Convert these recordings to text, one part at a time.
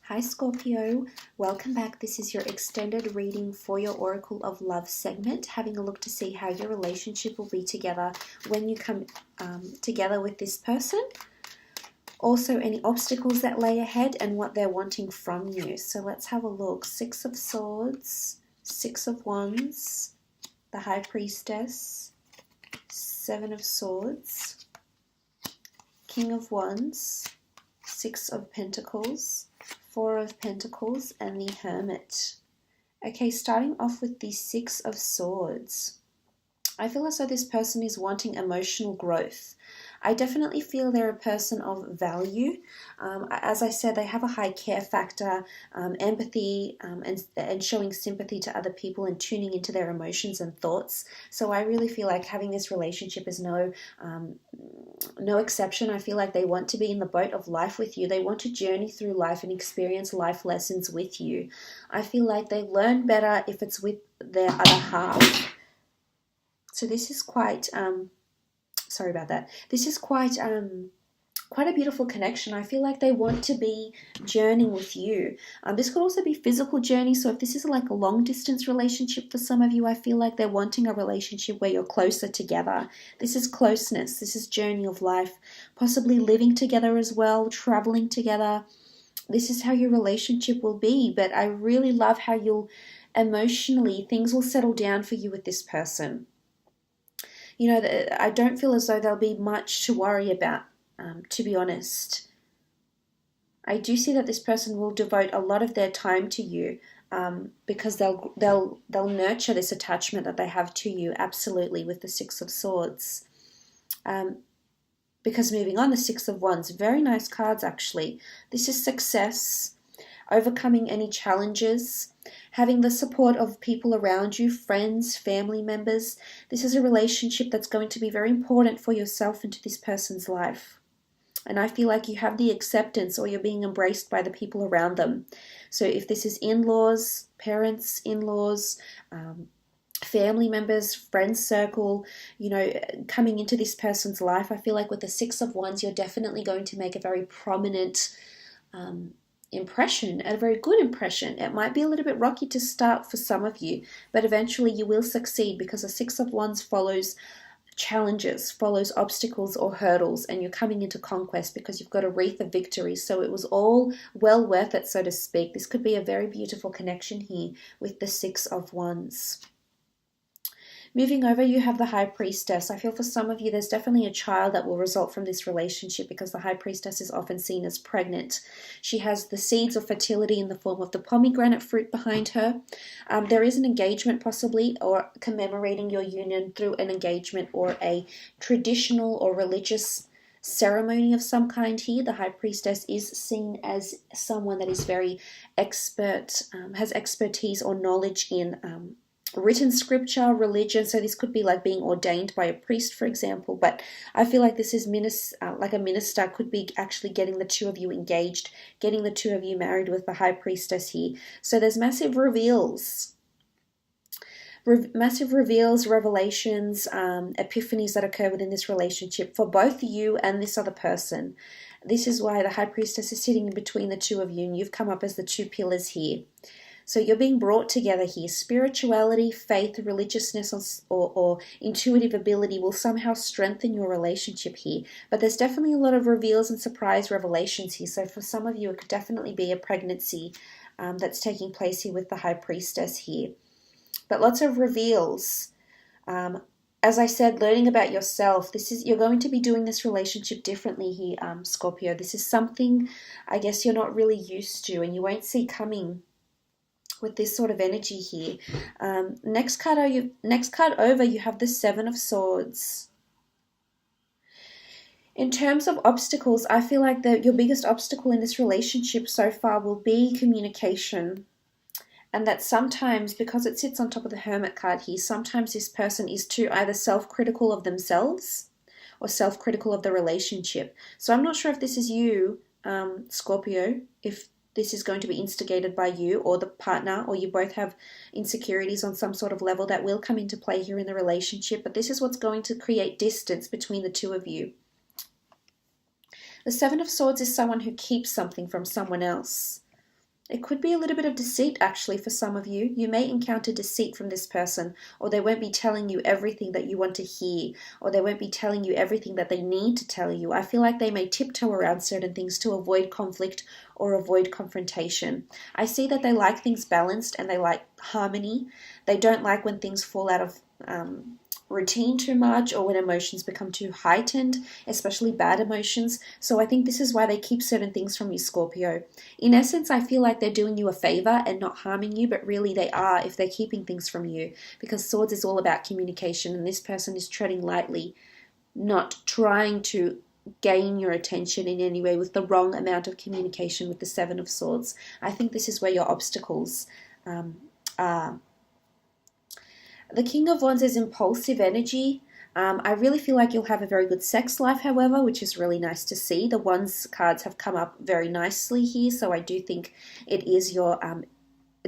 Hi Scorpio, welcome back. This is your extended reading for your Oracle of Love segment, having a look to see how your relationship will be together when you come together with this person. Also, any obstacles that lay ahead and what they're wanting from you. So let's have a look. Six of Swords, Six of Wands, the High Priestess, Seven of Swords, King of Wands, Six of Pentacles, Four of Pentacles, and the Hermit. Okay, starting off with the Six of Swords. I feel as though this person is wanting emotional growth. I definitely feel they're a person of value. As I said, they have a high care factor, empathy, and showing sympathy to other people and tuning into their emotions and thoughts. So I really feel like having this relationship is no exception. I feel like they want to be in the boat of life with you. They want to journey through life and experience life lessons with you. I feel like they learn better if it's with their other half. So this is quite, sorry about that. This is quite a beautiful connection. I feel like they want to be journeying with you. This could also be physical journey. So if this is like a long distance relationship for some of you, I feel like they're wanting a relationship where you're closer together. This is closeness. This is journey of life, possibly living together as well, traveling together. This is how your relationship will be. But I really love how you'll emotionally, things will settle down for you with this person. You know, I don't feel as though there'll be much to worry about, to be honest. I do see that this person will devote a lot of their time to you because they'll nurture this attachment that they have to you, absolutely, with the Six of Swords. Because moving on, the Six of Wands, very nice cards actually. This is success, overcoming any challenges, having the support of people around you, friends, family members. This is a relationship that's going to be very important for yourself and to this person's life. And I feel like you have the acceptance, or you're being embraced by the people around them. So if this is in-laws, parents, in-laws, family members, friends circle, you know, coming into this person's life, I feel like with the Six of Wands, you're definitely going to make a very prominent impression, a very good impression. It might be a little bit rocky to start for some of you, but eventually you will succeed because the Six of Wands follows challenges, follows obstacles or hurdles, and you're coming into conquest because you've got a wreath of victory. So it was all well worth it, so to speak. This could be a very beautiful connection here with the Six of Wands. Moving over, you have the High Priestess. I feel for some of you, there's definitely a child that will result from this relationship because the High Priestess is often seen as pregnant. She has the seeds of fertility in the form of the pomegranate fruit behind her. There is an engagement possibly, or commemorating your union through an engagement or a traditional or religious ceremony of some kind here. The High Priestess is seen as someone that is very expert, has expertise or knowledge in written scripture, religion. So this could be like being ordained by a priest, for example. But I feel like this is like a minister could be actually getting the two of you engaged, getting the two of you married with the High Priestess here. So there's massive reveals. Massive reveals, revelations, epiphanies that occur within this relationship for both you and this other person. This is why the High Priestess is sitting in between the two of you, and you've come up as the two pillars here. So you're being brought together here. Spirituality, faith, religiousness, or intuitive ability will somehow strengthen your relationship here. But there's definitely a lot of reveals and surprise revelations here. So for some of you, it could definitely be a pregnancy that's taking place here with the High Priestess here. But lots of reveals. As I said, learning about yourself. You're going to be doing this relationship differently here, Scorpio. This is something I guess you're not really used to and you won't see coming with this sort of energy here. Next card over, you have the Seven of Swords. In terms of obstacles, I feel like your biggest obstacle in this relationship so far will be communication. And that sometimes, because it sits on top of the Hermit card here, sometimes this person is too either self-critical of themselves or self-critical of the relationship. So I'm not sure if this is you, Scorpio, if this is going to be instigated by you or the partner, or you both have insecurities on some sort of level that will come into play here in the relationship. But this is what's going to create distance between the two of you. The Seven of Swords is someone who keeps something from someone else. It could be a little bit of deceit, actually, for some of you. You may encounter deceit from this person, or they won't be telling you everything that you want to hear, or they won't be telling you everything that they need to tell you. I feel like they may tiptoe around certain things to avoid conflict or avoid confrontation. I see that they like things balanced and they like harmony. They don't like when things fall out of routine too much, or when emotions become too heightened, especially bad emotions. So I think this is why they keep certain things from you, Scorpio. In essence, I feel like they're doing you a favor and not harming you, but really they are if they're keeping things from you, because Swords is all about communication, and this person is treading lightly, not trying to gain your attention in any way with the wrong amount of communication with the Seven of Swords. I think this is where your obstacles are. The King of Wands is impulsive energy. I really feel like you'll have a very good sex life, however, which is really nice to see. The Wands cards have come up very nicely here, so I do think it is your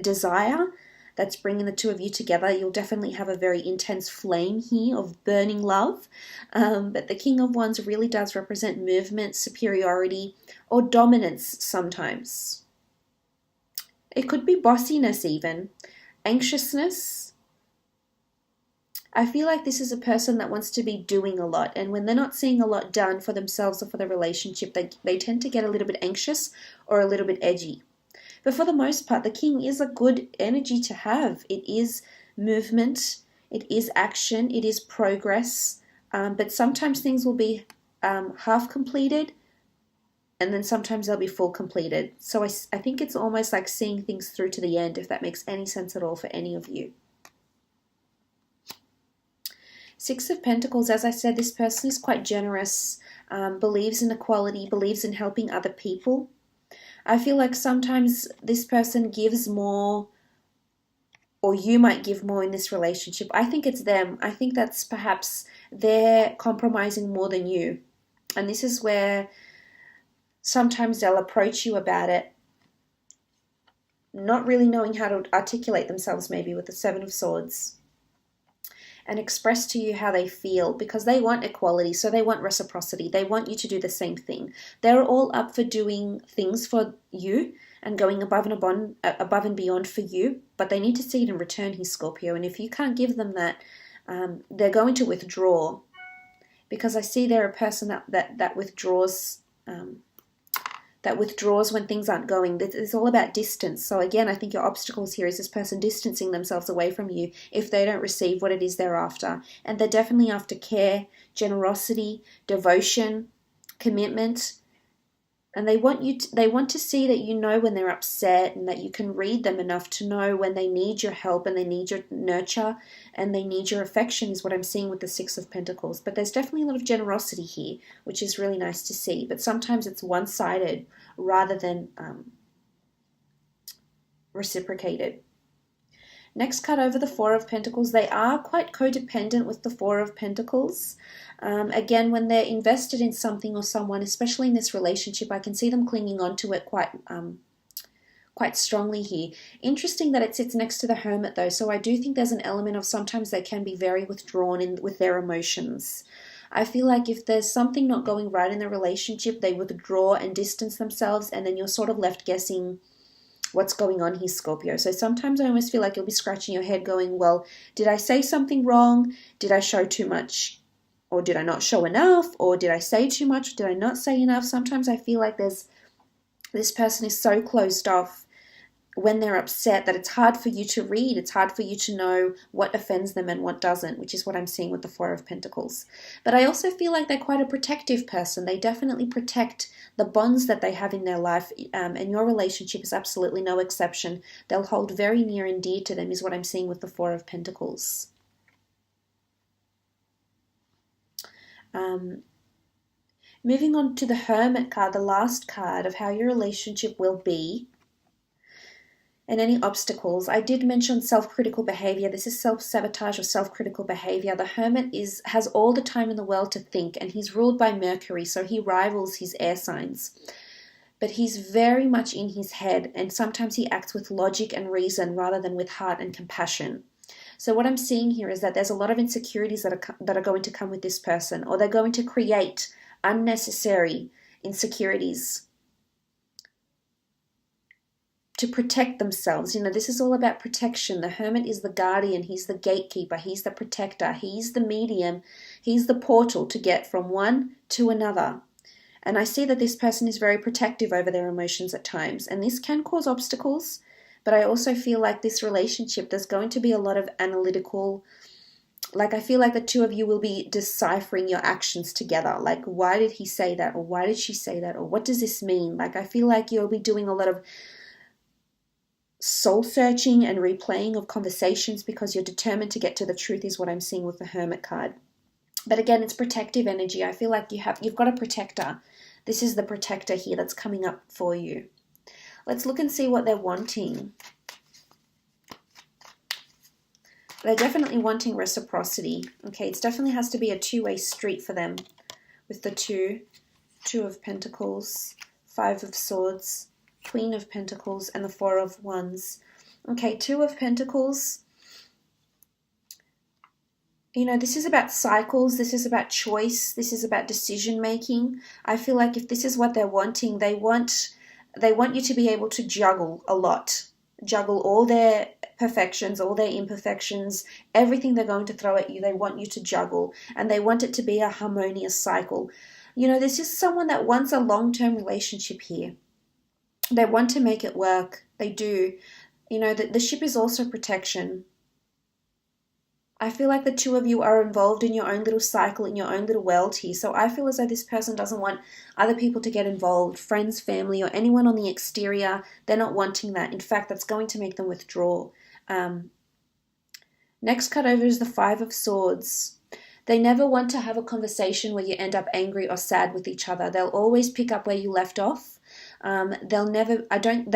desire that's bringing the two of you together. You'll definitely have a very intense flame here of burning love. But the King of Wands really does represent movement, superiority, or dominance sometimes. It could be bossiness even, anxiousness. I feel like this is a person that wants to be doing a lot, and when they're not seeing a lot done for themselves or for the relationship, they tend to get a little bit anxious or a little bit edgy. But for the most part, the King is a good energy to have. It is movement, it is action, it is progress, but sometimes things will be half completed, and then sometimes they'll be full completed. So I think it's almost like seeing things through to the end, if that makes any sense at all for any of you. Six of Pentacles, as I said, this person is quite generous, believes in equality, believes in helping other people. I feel like sometimes this person gives more, or you might give more in this relationship. I think it's them. I think that's perhaps they're compromising more than you. And this is where sometimes they'll approach you about it, not really knowing how to articulate themselves, maybe with the Seven of Swords, and express to you how they feel, because they want equality, so they want reciprocity. They want you to do the same thing. They're all up for doing things for you and going above and beyond for you, but they need to see it in return here, Scorpio. And if you can't give them that, they're going to withdraw, because I see they're a person that withdraws. That withdraws when things aren't going. It's all about distance. So again, I think your obstacles here is this person distancing themselves away from you if they don't receive what it is they're after. And they're definitely after care, generosity, devotion, commitment. And they want to see that you know when they're upset, and that you can read them enough to know when they need your help and they need your nurture and they need your affection, is what I'm seeing with the Six of Pentacles. But there's definitely a lot of generosity here, which is really nice to see. But sometimes it's one-sided rather than reciprocated. Next card over, the Four of Pentacles. They are quite codependent with the Four of Pentacles. Again, when they're invested in something or someone, especially in this relationship, I can see them clinging on to it quite strongly here. Interesting that it sits next to the Hermit, though, so I do think there's an element of sometimes they can be very withdrawn with their emotions. I feel like if there's something not going right in the relationship, they withdraw and distance themselves, and then you're sort of left guessing what's going on here, Scorpio. So sometimes I almost feel like you'll be scratching your head going, well, did I say something wrong? Did I show too much? Or did I not show enough? Or did I say too much? Did I not say enough? Sometimes I feel like this person is so closed off when they're upset that it's hard for you to read. It's hard for you to know what offends them and what doesn't, which is what I'm seeing with the Four of Pentacles. But I also feel like they're quite a protective person. They definitely protect the bonds that they have in their life, and your relationship is absolutely no exception. They'll hold very near and dear to them, is what I'm seeing with the Four of Pentacles. Moving on to the Hermit card, the last card of how your relationship will be and any obstacles. I did mention self-critical behavior. This is self-sabotage or self-critical behavior. The Hermit has all the time in the world to think, and he's ruled by Mercury, so he rivals his air signs. But he's very much in his head, and sometimes he acts with logic and reason rather than with heart and compassion. So what I'm seeing here is that there's a lot of insecurities that are going to come with this person, or they're going to create unnecessary insecurities. protect themselves. You know, this is all about protection. The Hermit is the guardian. He's the gatekeeper. He's the protector. He's the medium. He's the portal to get from one to another. And I see that this person is very protective over their emotions at times. And this can cause obstacles. But I also feel like this relationship, there's going to be a lot of analytical, like I feel like the two of you will be deciphering your actions together. Like, why did he say that? Or why did she say that? Or what does this mean? Like, I feel like you'll be doing a lot of soul searching and replaying of conversations because you're determined to get to the truth is what I'm seeing with the Hermit card. But again, it's protective energy. I feel like you've got a protector. This is the protector here that's coming up for you. Let's look and see what they're wanting. They're definitely wanting reciprocity. Okay, it definitely has to be a two-way street for them with the Two of Pentacles, Five of Swords, Queen of Pentacles, and the Four of Wands. Okay, Two of Pentacles. You know, this is about cycles. This is about choice. This is about decision making. I feel like if this is what they're wanting, they want you to be able to juggle a lot. Juggle all their perfections, all their imperfections, everything they're going to throw at you. They want you to juggle, and they want it to be a harmonious cycle. You know, this is someone that wants a long-term relationship here. They want to make it work. They do. You know, the ship is also protection. I feel like the two of you are involved in your own little cycle, in your own little world here. So I feel as though this person doesn't want other people to get involved, friends, family, or anyone on the exterior. They're not wanting that. In fact, that's going to make them withdraw. Next card over is the Five of Swords. They never want to have a conversation where you end up angry or sad with each other. They'll always pick up where you left off. They're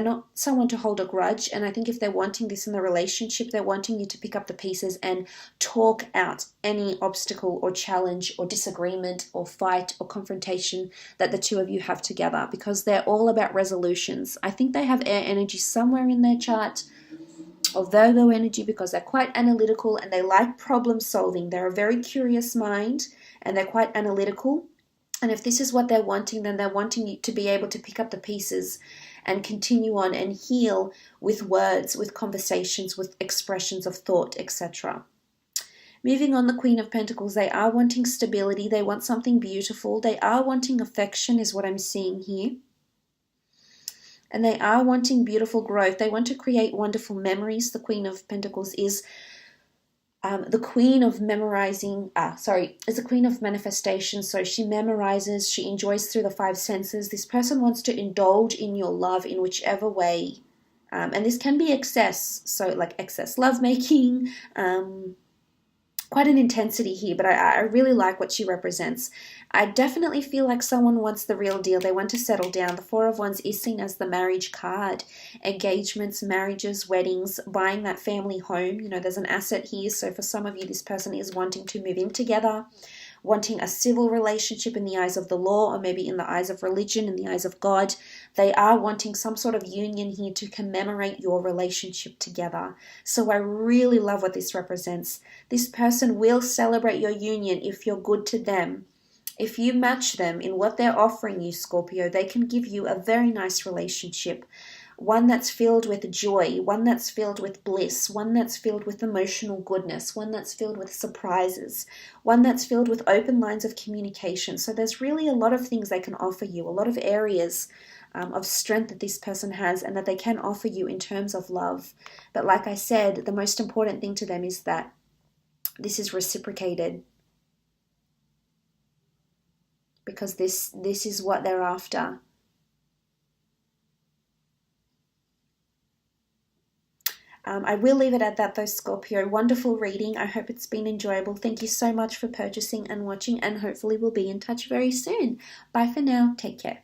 not someone to hold a grudge. And I think if they're wanting this in the relationship, they're wanting you to pick up the pieces and talk out any obstacle or challenge or disagreement or fight or confrontation that the two of you have together, because they're all about resolutions. I think they have air energy somewhere in their chart, or Virgo energy, because they're quite analytical and they like problem solving. They're a very curious mind and they're quite analytical. And if this is what they're wanting, then they're wanting you to be able to pick up the pieces and continue on and heal with words, with conversations, with expressions of thought, etc. Moving on, the Queen of Pentacles, they are wanting stability. They want something beautiful. They are wanting affection is what I'm seeing here. And they are wanting beautiful growth. They want to create wonderful memories. The Queen of Pentacles is the queen of memorizing, is the queen of manifestation. So she memorizes, she enjoys through the five senses. This person wants to indulge in your love in whichever way. And this can be excess, so like excess lovemaking, quite an intensity here, but I really like what she represents. I definitely feel like someone wants the real deal. They want to settle down. The Four of Wands is seen as the marriage card. Engagements, marriages, weddings, buying that family home. You know, there's an asset here. So for some of you, this person is wanting to move in together, wanting a civil relationship in the eyes of the law, or maybe in the eyes of religion, in the eyes of God. They are wanting some sort of union here to commemorate your relationship together. So I really love what this represents. This person will celebrate your union if you're good to them. If you match them in what they're offering you, Scorpio, they can give you a very nice relationship. One that's filled with joy, one that's filled with bliss, one that's filled with emotional goodness, one that's filled with surprises, one that's filled with open lines of communication. So there's really a lot of things they can offer you, a lot of areas of strength that this person has and that they can offer you in terms of love. But like I said, the most important thing to them is that this is reciprocated, because this is what they're after. I will leave it at that though, Scorpio. Wonderful reading. I hope it's been enjoyable. Thank you so much for purchasing and watching, and hopefully we'll be in touch very soon. Bye for now. Take care.